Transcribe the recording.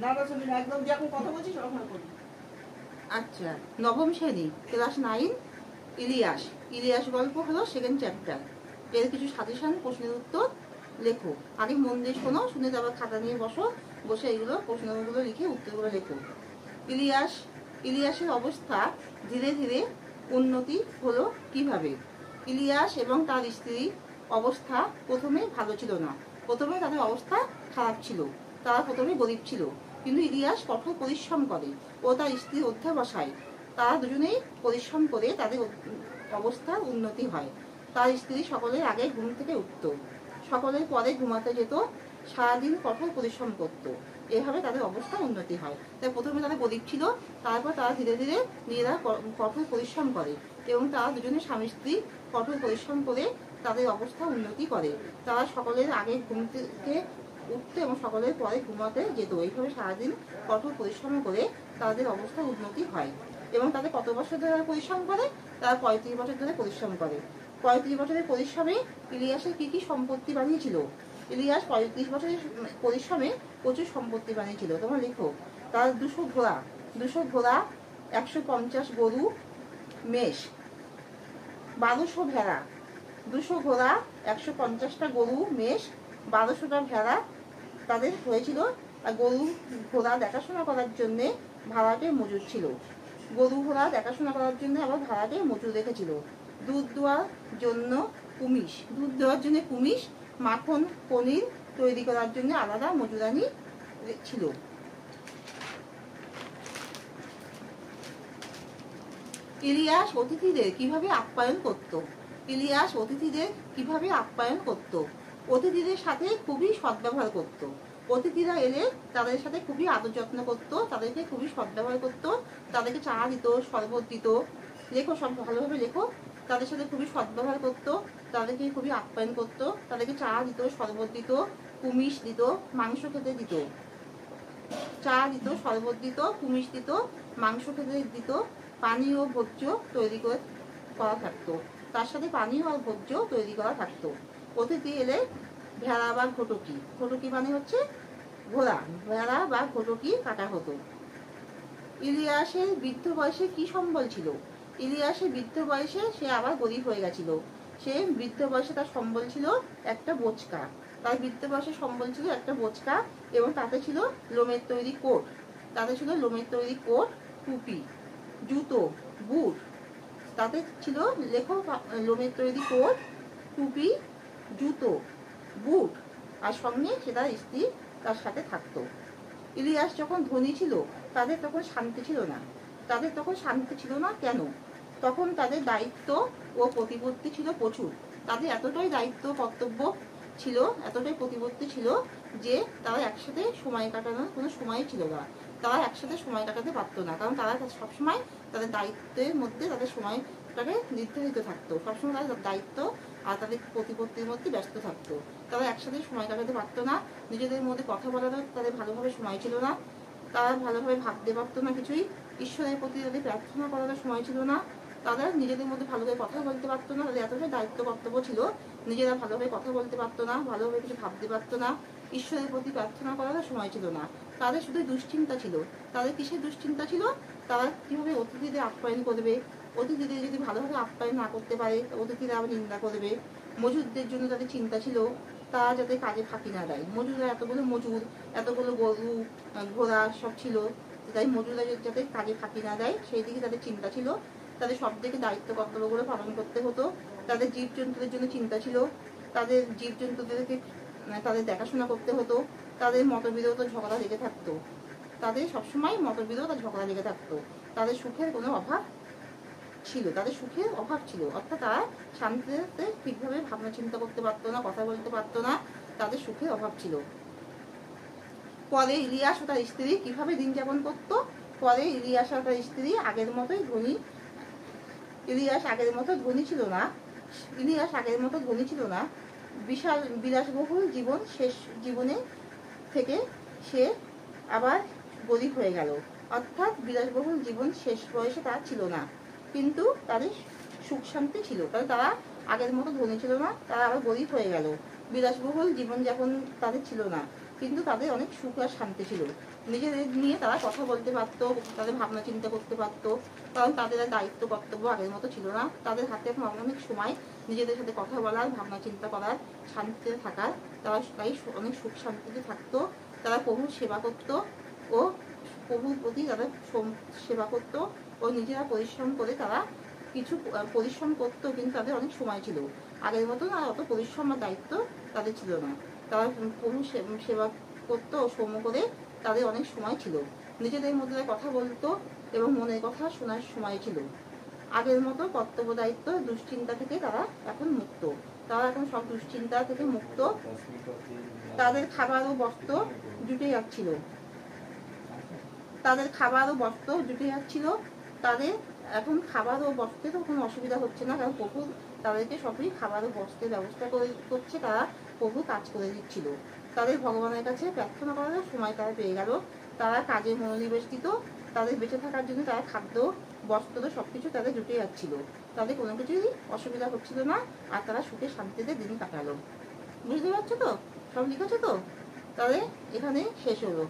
Nervous হবি না, একদম যখন কথা বলছিস ওরকম করবি। আচ্ছা, নবম শ্রেণী ক্লাস 9 ইলিয়াস। ইলিয়াস গল্প হলো সেকেন্ড চ্যাপ্টার। এর কিছু সাজেশন, প্রশ্নের উত্তর লেখো। আগে মন দিয়ে শোনো, শুনে তারপর খাতা নিয়ে বসো, বসে এগুলো প্রশ্নগুলো লিখে উত্তরগুলো লেখো। ইলিয়াসের অবস্থা ধীরে ধীরে উন্নতি হলো কিভাবে? ইলিয়াস এবং তার স্ত্রীর অবস্থা প্রথমে ভালো ছিল না। প্রথমে তাদের অবস্থা খারাপ ছিল। তারা প্রথমে গরিব ছিল, কিন্তু ইলিয়াস কঠোর পরিশ্রম করে ও তার স্ত্রী অধ্যাবসায়। তারা দুজনেই পরিশ্রম করে তাদের অবস্থার উন্নতি হয়। তার স্ত্রী সকলের আগে ঘুম থেকে উঠত, সকলের পরে ঘুমাতে যেত, সারাদিন কঠোর পরিশ্রম করত। এভাবে তাদের অবস্থা উন্নতি হয়। তাই প্রথমে তারা গরিব ছিল, তারপর তারা ধীরে ধীরে নিজেরা কঠোর পরিশ্রম করে এবং তারা দুজনে স্বামী স্ত্রী কঠোর পরিশ্রম করে তাদের অবস্থা উন্নতি করে। তারা সকলের আগে ঘুম থেকে উঠতে এবং সকলের পরে ঘুমাতে যেত। এইভাবে সারাদিন কঠোর পরিশ্রম করে তাদের অবস্থা উন্নতি হয়। এবং তাদের কত বছর ধরে পরিশ্রম করে? তারা 35 বছর ধরে পরিশ্রম করে। 35 বছরের পরিশ্রমে ইলিয়াসের কি কি সম্পত্তি বানিয়েছিল? ইলিয়াস 35 বছরের পরিশ্রমে প্রচুর সম্পত্তি বানিয়েছিল। তোমরা লিখো। তার 200 ঘোড়া, 150 গরু, মেষ, 1200 ভেড়া। 200 ঘোড়া, 150টা গরু, মেষ, 1200টা ভেড়া তাদের হয়েছিল। আর গরু ঘোড়া দেখাশোনা করার জন্য ভাড়াটে মজুর ছিল। গরু ঘোড়া দেখাশোনা করার জন্য আবার ভাড়াটে মজুর রেখেছিল। দুধ দেওয়ার জন্য কুমিশ, মাখন পনির তৈরি করার জন্য আলাদা মজুরানি ছিল। ইলিয়াস অতিথিদের কিভাবে আপ্যায়ন করত? অতিথিদের সাথে খুবই সদ্ব্যবহার করত। অতিথিরা এলে তাদের সাথে খুবই আদর যত্ন করত, তাদেরকে খুবই সদ্ব্যবহার করত, তাদেরকে চা দিত, শরবত দিত। লেখো, সব ভালোভাবে লেখো। তাদের সাথে খুবই সদ্ব্যবহার করত, তাদেরকে খুবই আপ্যায়ন করত, তাদেরকে চা দিত, শরবত দিত, কুমিশ দিত, মাংস খেতে দিত। চা দিত, শরবত দিত, কুমিশ দিত, মাংস খেতে দিত, পানীয় ভোজ্য তৈরি করা থাকতো। তার সাথে পানীয় আর ভোজ্য তৈরি করা থাকতো। অতিথি এলে ভেড়া বা ঘটকি মানে হচ্ছে ঘোড়া, ভেড়া বা ঘটকি কাটা হতো। ইলিয়াসের বৃদ্ধ বয়সে কি সম্বল ছিল? ইলিয়াসের বৃদ্ধ বয়সে সে আবার গরিব হয়ে গেছিল। সে বৃদ্ধ বয়সে তার সম্বল ছিল একটা বোচকা। তার বৃদ্ধ বয়সে সম্বল ছিল একটা বোচকা এবং তাতে ছিল লোমের তৈরি কোট, টুপি, জুতো, বুট। তাতে ছিল, লেখো, লোমের তৈরি কোট, টুপি, জুতো, বুট, আর সঙ্গে সে তার স্ত্রী তার সাথে থাকতো। ইলিয়াস যখন ধনী ছিল তাদের তখন শান্তি ছিল না। কেন? তখন তাদের দায়িত্ব ও প্রতিপত্তি ছিল প্রচুর। তাদের এতটাই দায়িত্ব কর্তব্য ছিল, এতটাই প্রতিপত্তি ছিল যে তারা একসাথে সময় কাটানোর কোনো সময় ছিল না। তারা একসাথে সময় কাটাতে পারতো না, কারণ তারা সবসময় তাদের দায়িত্বের মধ্যে তাদের সময়টাকে নির্ধারিত থাকতো। সবসময় তাদের দায়িত্ব আর তাদের প্রতিপত্তির মধ্যে ব্যস্ত থাকতো। তারা একসাথে সময় কাটাতে পারতো না। নিজেদের মধ্যে কথা বলারও তাদের ভালোভাবে সময় ছিল না। তারা ভালোভাবে ভাবতে পারতো না কিছুই। ঈশ্বরের প্রতি তাদের প্রার্থনা করার সময় ছিল না। তারা নিজেদের মধ্যে ভালোভাবে কথা বলতে পারতো না। তাদের এতটাই দায়িত্ব কর্তব্য ছিল, নিজেরা ভালোভাবে কথা বলতে পারতো না, ভালোভাবে কিছু ভাবতে পারতো না, ঈশ্বরের প্রতি প্রার্থনা করারও সময় ছিল না। তাদের শুধু দুশ্চিন্তা ছিল। তাদের কিসের দুশ্চিন্তা ছিল? তারা কিভাবে অতিথিদের আপ্যায়ন করবে। অতিথিদের যদি ভালোভাবে আপ্যায়ন না করতে পারে, অতিথিরা আবার নিন্দা করবে। মজুরদের জন্য তাদের চিন্তা ছিল, তারা যাতে কাজে ফাঁকি না দেয়। এতগুলো গরু, ঘোড়া সব ছিল, তাই মজুররা যাতে কাজে ফাঁকি না দেয় সেই দিকে তাদের চিন্তা ছিল। তাদের সব দিকে দায়িত্ব কর্তব্যগুলো পালন করতে হতো। তাদের জীবজন্তুদের জন্য চিন্তা ছিল, তাদের জীবজন্তুদেরকে তাদের দেখাশোনা করতে হতো। তাদের মতবিরোধ ও ঝগড়া লেগে থাকতো। তাদের সবসময় মতবিরোধ আর ঝগড়া লেগে থাকতো। তাদের সুখের অভাব ছিল, অর্থাৎ তারা শান্তিতে ঠিকভাবে ভাবনা চিন্তা করতে পারতো না, কথা বলতে পারতো না, তাদের সুখের অভাব ছিল। পরে ইলিয়াস ও তার স্ত্রী কিভাবে দিন যাপন করত? পরে ইলিয়াস ও তার স্ত্রী আগের মতোই ধনী। ইলিয়াস আগের মতো ধনী ছিল না। বিশাল বিলাসবহুল জীবনে থেকে সে আবার গরিব হয়ে গেল। অর্থাৎ বিলাসবহুল জীবন শেষ বয়সে তার ছিল না, কিন্তু তাদের সুখ শান্তি ছিল। তাহলে তারা আগের মতো ধনী ছিল না, তারা আবার গরিব হয়ে গেল। বিলাসবহুল জীবনযাপন তাদের ছিল না, কিন্তু তাদের অনেক সুখ আর শান্তি ছিল। নিজেদের নিয়ে তারা কথা বলতে পারতো, তাদের ভাবনা চিন্তা করতে পারতো, কারণ তাদের আর দায়িত্ব কর্তব্য আগের মতো ছিল না। তাদের হাতে এখন অনেক সময় নিজেদের সাথে কথা বলার, ভাবনা চিন্তা করার, শান্তিতে থাকার। তারা তাই অনেক সুখ শান্তিতে থাকতো। তারা প্রভুর সেবা করতো ও প্রভুর প্রতি তারা সেবা করতো ও নিজেরা পরিশ্রম করে তারা কিছু পরিশ্রম করতো, কিন্তু তাদের অনেক সময় ছিল। আগের মতন আর অত পরিশ্রম আর দায়িত্ব তাদের ছিল না। তারা প্রভু সেবা করতো ও সৌম্য করে তাদের অনেক সময় ছিল। নিজেদের মধ্যে কথা বলতো এবং মনের কথা শোনার সময় ছিল। আগের মতো কর্তব্য দায়িত্ব দুশ্চিন্তা থেকে তারা এখন মুক্ত। তারা এখন সব দুশ্চিন্তা থেকে মুক্ত। তাদের খাবার ও বস্ত্র জুটে যাচ্ছিল। তাদের খাবার ও বস্ত্র জুটে যাচ্ছিল। তাদের এখন খাবার ও বস্ত্রেরও কোনো অসুবিধা হচ্ছে না, কারণ প্রভু তাদেরকে সবই খাবার ও বস্ত্রের ব্যবস্থা করছে। তারা প্রভু কাজ করে দিচ্ছিল। তাদের ভগবানের কাছে প্রার্থনা করার সময় তারা পেয়ে গেল। তারা কাজে মনোনিবেশ দিত। তাদের বেঁচে থাকার জন্য তারা খাদ্য, বস্ত্র সবকিছু তাদের জুটে যাচ্ছিল। তাদের কোনো কিছুই অসুবিধা হচ্ছিল না, আর তারা সুখে শান্তিতে দিন কাটালো। বুঝতে পারছো তো? সব লিখেছো তো? তাহলে এখানে শেষ হলো।